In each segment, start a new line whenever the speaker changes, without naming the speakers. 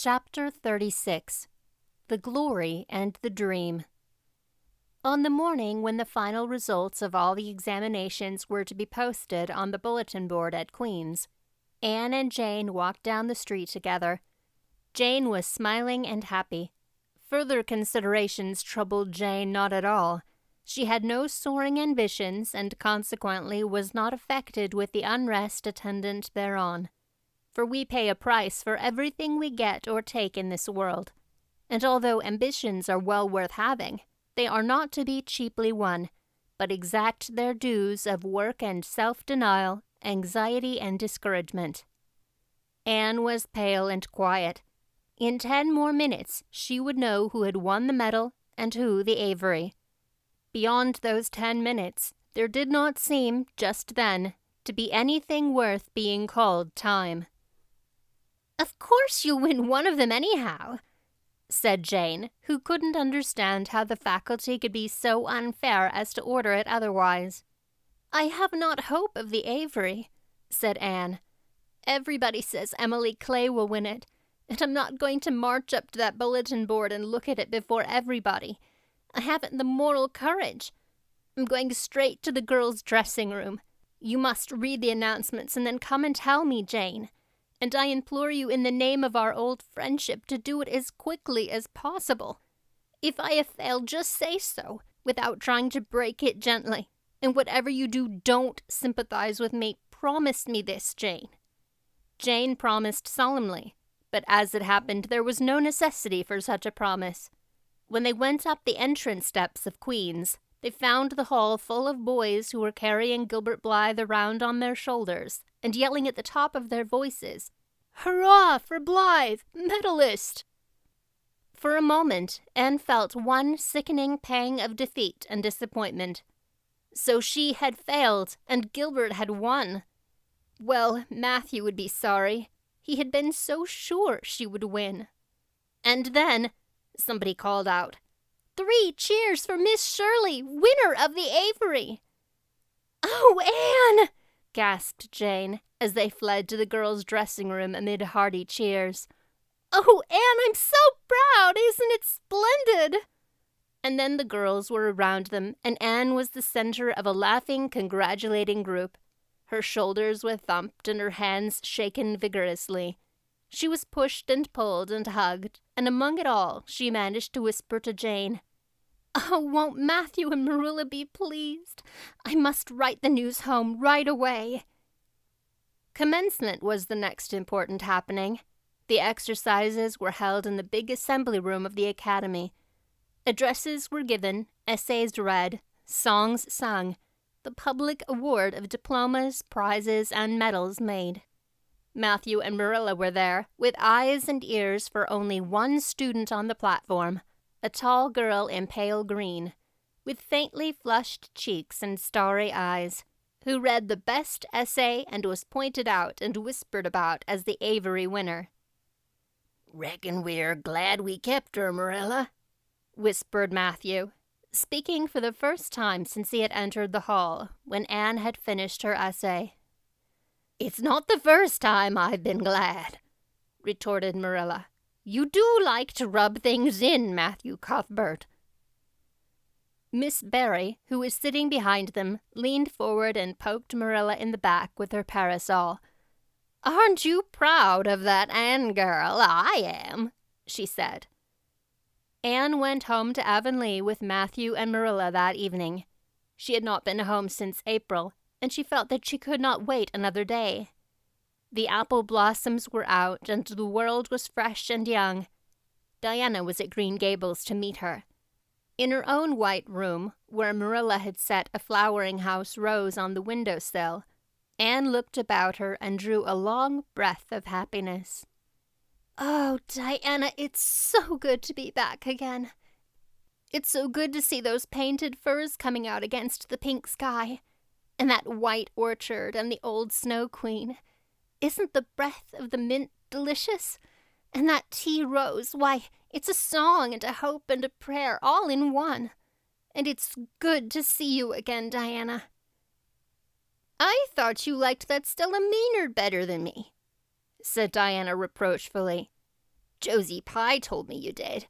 Chapter 36. The Glory and the Dream. On the morning when the final results of all the examinations were to be posted on the bulletin board at Queen's, Anne and Jane walked down the street together. Jane was smiling and happy. Further considerations troubled Jane not at all. She had no soaring ambitions and consequently was not affected with the unrest attendant thereon. For we pay a price for everything we get or take in this world. And although ambitions are well worth having, they are not to be cheaply won, but exact their dues of work and self-denial, anxiety and discouragement. Anne was pale and quiet. In 10 more minutes she would know who had won the medal and who the Avery. Beyond those 10 minutes, there did not seem, just then, to be anything worth being called time. "Of course you'll win one of them anyhow," said Jane, who couldn't understand how the faculty could be so unfair as to order it otherwise. "I have not hope of the Avery," said Anne. "Everybody says Emily Clay will win it, and I'm not going to march up to that bulletin board and look at it before everybody. I haven't the moral courage. I'm going straight to the girls' dressing room. You must read the announcements and then come and tell me, Jane. And I implore you in the name of our old friendship to do it as quickly as possible. If I have failed, just say so, without trying to break it gently. And whatever you do, don't sympathize with me. Promise me this, Jane." Jane promised solemnly, but as it happened, there was no necessity for such a promise. When they went up the entrance steps of Queen's, they found the hall full of boys who were carrying Gilbert Blythe around on their shoulders and yelling at the top of their voices, "Hurrah for Blythe, medalist!" For a moment, Anne felt one sickening pang of defeat and disappointment. So she had failed, and Gilbert had won. Well, Matthew would be sorry. He had been so sure she would win. And then somebody called out, "3 cheers for Miss Shirley, winner of the Avery!" "Oh, Anne!" gasped Jane, as they fled to the girls' dressing room amid hearty cheers. "Oh, Anne, I'm so proud! Isn't it splendid?" And then the girls were around them, and Anne was the center of a laughing, congratulating group. Her shoulders were thumped and her hands shaken vigorously. She was pushed and pulled and hugged, and among it all she managed to whisper to Jane, "Oh, won't Matthew and Marilla be pleased? I must write the news home right away." Commencement was the next important happening. The exercises were held in the big assembly room of the academy. Addresses were given, essays read, songs sung, the public award of diplomas, prizes, and medals made. Matthew and Marilla were there, with eyes and ears for only one student on the platform, a tall girl in pale green, with faintly flushed cheeks and starry eyes, who read the best essay and was pointed out and whispered about as the Avery winner. "Reckon we're glad we kept her, Marilla," whispered Matthew, speaking for the first time since he had entered the hall, when Anne had finished her essay. "It's not the first time I've been glad," retorted Marilla. "You do like to rub things in, Matthew Cuthbert." Miss Barry, who was sitting behind them, leaned forward and poked Marilla in the back with her parasol. "Aren't you proud of that Anne girl? I am," she said. Anne went home to Avonlea with Matthew and Marilla that evening. She had not been home since April, and she felt that she could not wait another day. The apple blossoms were out, and the world was fresh and young. Diana was at Green Gables to meet her. In her own white room, where Marilla had set a flowering house rose on the window-sill, Anne looked about her and drew a long breath of happiness. "Oh, Diana, it's so good to be back again. It's so good to see those painted firs coming out against the pink sky, and that white orchard and the old Snow Queen. Isn't the breath of the mint delicious? And that tea rose, why, it's a song and a hope and a prayer all in one. And it's good to see you again, Diana." "I thought you liked that Stella Maynard better than me," said Diana reproachfully. Josie Pye told me you did.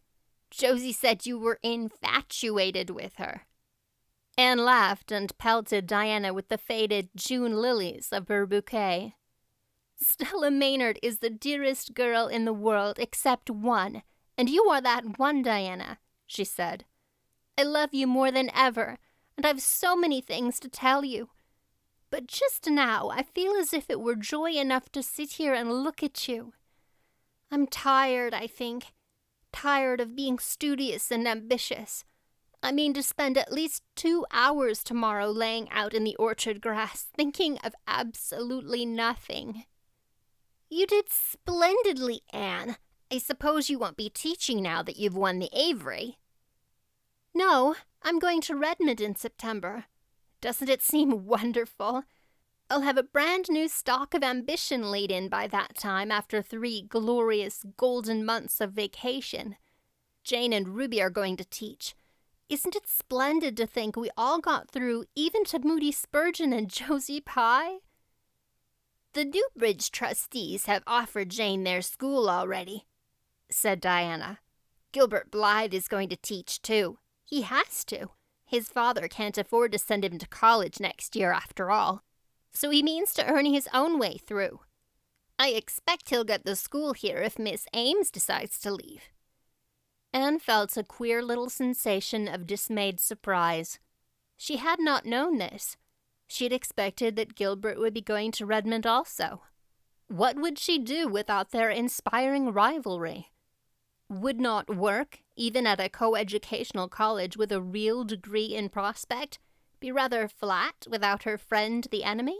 Josie said you were infatuated with her." Anne laughed and pelted Diana with the faded June lilies of her bouquet. "Stella Maynard is the dearest girl in the world except one, and you are that one, Diana," she said. "I love you more than ever, and I've so many things to tell you. But just now I feel as if it were joy enough to sit here and look at you. I'm tired, I think. Tired of being studious and ambitious. I mean to spend at least 2 hours tomorrow laying out in the orchard grass, thinking of absolutely nothing." "You did splendidly, Anne. I suppose you won't be teaching now that you've won the Avery." "No, I'm going to Redmond in September. Doesn't it seem wonderful? I'll have a brand new stock of ambition laid in by that time after 3 glorious golden months of vacation. Jane and Ruby are going to teach. Isn't it splendid to think we all got through even to Moody Spurgeon and Josie Pye?" "The Unabridged trustees have offered Jane their school already," said Diana. "Gilbert Blythe is going to teach, too. He has to. His father can't afford to send him to college next year after all. So he means to earn his own way through. I expect he'll get the school here if Miss Ames decides to leave." Anne felt a queer little sensation of dismayed surprise. She had not known this. She had expected that Gilbert would be going to Redmond also. What would she do without their inspiring rivalry? Would not work, even at a coeducational college with a real degree in prospect, be rather flat without her friend the enemy?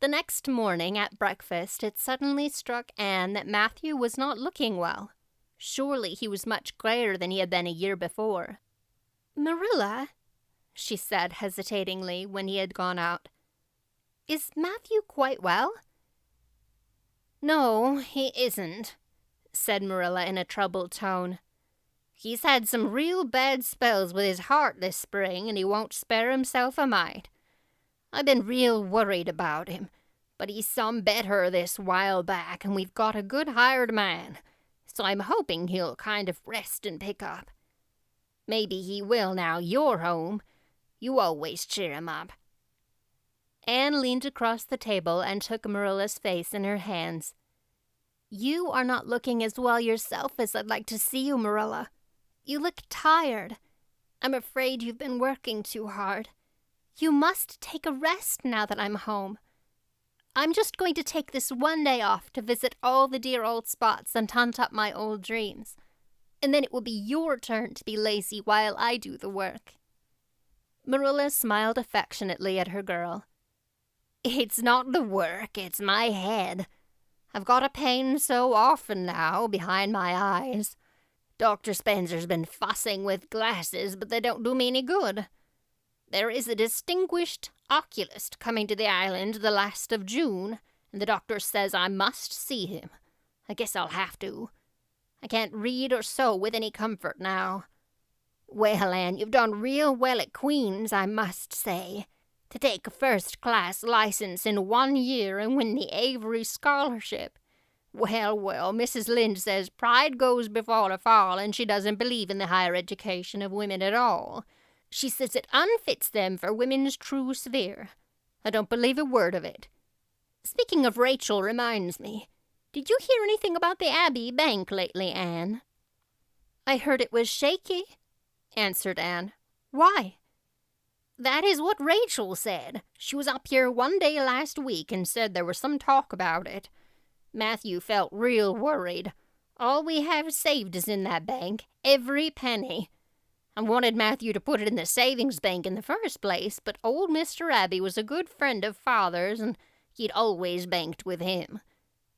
The next morning at breakfast it suddenly struck Anne that Matthew was not looking well. Surely he was much grayer than he had been a year before. "Marilla," she said hesitatingly when he had gone out, "is Matthew quite well?" "No, he isn't," said Marilla in a troubled tone. "He's had some real bad spells with his heart this spring, and he won't spare himself a mite. I've been real worried about him, but he's some better this while back, and we've got a good hired man, so I'm hoping he'll kind of rest and pick up. Maybe he will now you're home. You always cheer him up." Anne leaned across the table and took Marilla's face in her hands. "You are not looking as well yourself as I'd like to see you, Marilla. You look tired. I'm afraid you've been working too hard. You must take a rest now that I'm home. I'm just going to take this one day off to visit all the dear old spots and hunt up my old dreams. And then it will be your turn to be lazy while I do the work." Marilla smiled affectionately at her girl. "It's not the work, it's my head. I've got a pain so often now behind my eyes. Dr. Spencer's been fussing with glasses, but they don't do me any good. There is a distinguished oculist coming to the island the last of June, and the doctor says I must see him. I guess I'll have to. I can't read or sew with any comfort now. Well, Anne, you've done real well at Queen's, I must say. To take a first-class license in 1 year and win the Avery Scholarship. Well, Mrs. Lynde says pride goes before a fall, and she doesn't believe in the higher education of women at all. She says it unfits them for women's true sphere. I don't believe a word of it. Speaking of Rachel reminds me, did you hear anything about the Abbey Bank lately, Anne?" "I heard it was shaky," answered Anne. "Why?" "That is what Rachel said. She was up here one day last week and said there was some talk about it. Matthew felt real worried. All we have saved is in that bank, every penny. I wanted Matthew to put it in the savings bank in the first place, but old Mr. Abbey was a good friend of Father's, and he'd always banked with him.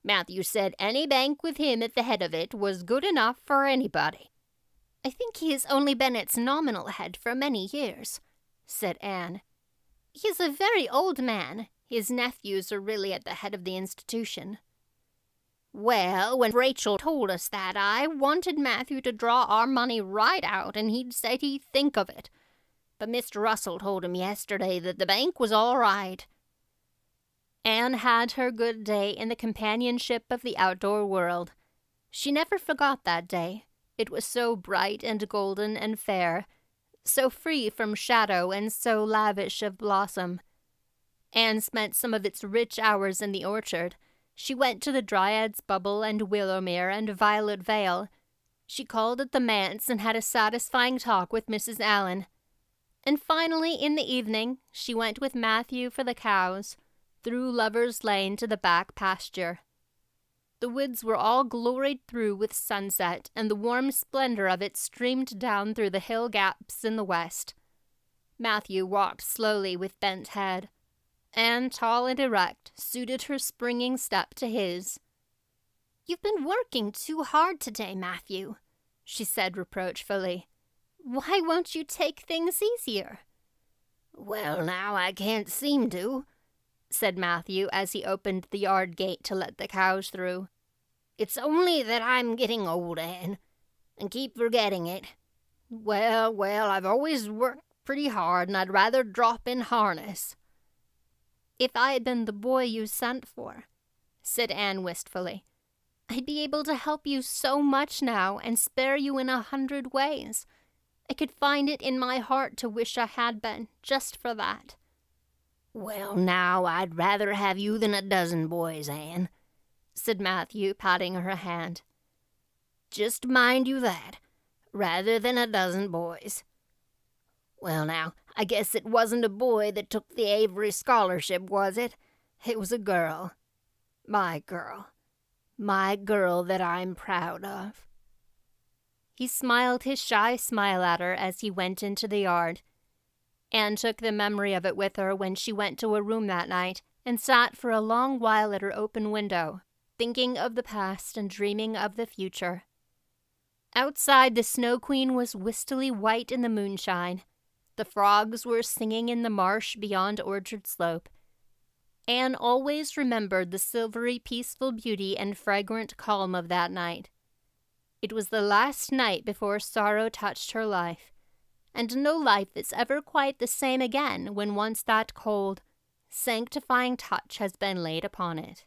Matthew said any bank with him at the head of it was good enough for anybody." "I think he has only been its nominal head for many years," said Anne. "He is a very old man. His nephews are really at the head of the institution." "Well, when Rachel told us that, I wanted Matthew to draw our money right out, and he'd said he'd think of it. But Mr. Russell told him yesterday that the bank was all right." Anne had her good day in the companionship of the outdoor world. She never forgot that day. It was so bright and golden and fair, so free from shadow and so lavish of blossom. Anne spent some of its rich hours in the orchard. She went to the Dryad's Bubble and Willowmere and Violet Vale. She called at the manse and had a satisfying talk with Mrs. Allen. And finally, in the evening, she went with Matthew for the cows, through Lover's Lane to the back pasture. The woods were all gloried through with sunset, and the warm splendor of it streamed down through the hill gaps in the west. Matthew walked slowly with bent head. Anne, tall and erect, suited her springing step to his. "You've been working too hard today, Matthew," she said reproachfully. "Why won't you take things easier?"
"Well, now, I can't seem to," said Matthew as he opened the yard gate to let the cows through. "It's only that I'm getting old, Anne, and keep forgetting it. Well, I've always worked pretty hard, and I'd rather drop in harness."
"If I had been the boy you sent for," said Anne wistfully, "I'd be able to help you so much now and spare you in 100 ways. I could find it in my heart to wish I had been, just for that."
"Well, now, I'd rather have you than a dozen boys, Anne," said Matthew, patting her hand. "Just mind you that, rather than a dozen boys. Well, now, I guess it wasn't a boy that took the Avery scholarship, was it? It was a girl. My girl. My girl that I'm proud of."
He smiled his shy smile at her as he went into the yard. Anne took the memory of it with her when she went to her room that night and sat for a long while at her open window, thinking of the past and dreaming of the future. Outside, the Snow Queen was wistfully white in the moonshine. The frogs were singing in the marsh beyond Orchard Slope. Anne always remembered the silvery, peaceful beauty and fragrant calm of that night. It was the last night before sorrow touched her life, and no life is ever quite the same again when once that cold, sanctifying touch has been laid upon it.